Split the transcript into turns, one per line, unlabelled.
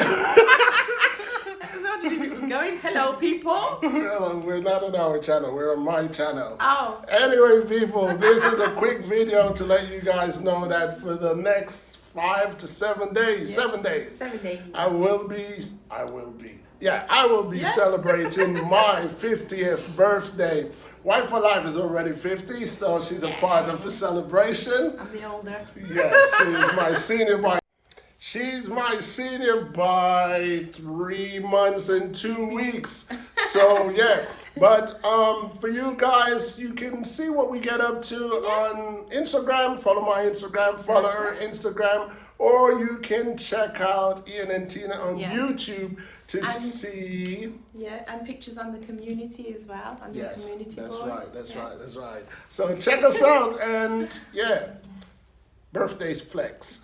So did it was going. Hello, people.
Well, we're not on our channel, we're on my channel.
Oh.
Anyway, people, this is a quick video to let you guys know that for the next 5 to 7 days,
Yes.
7 days,
7 days.
I will be celebrating my 50th birthday. Wife for Life is already 50, so she's a part of the celebration.
I'm the older.
Yes, she's my senior by 3 months and 2 weeks. So yeah, but for you guys, you can see what we get up to on Instagram. Follow my Instagram, follow her Instagram, or you can check out Ian and Tina on YouTube to see.
Yeah, and pictures on the community as well. On the community board.
That's right. So check us out and birthdays flex.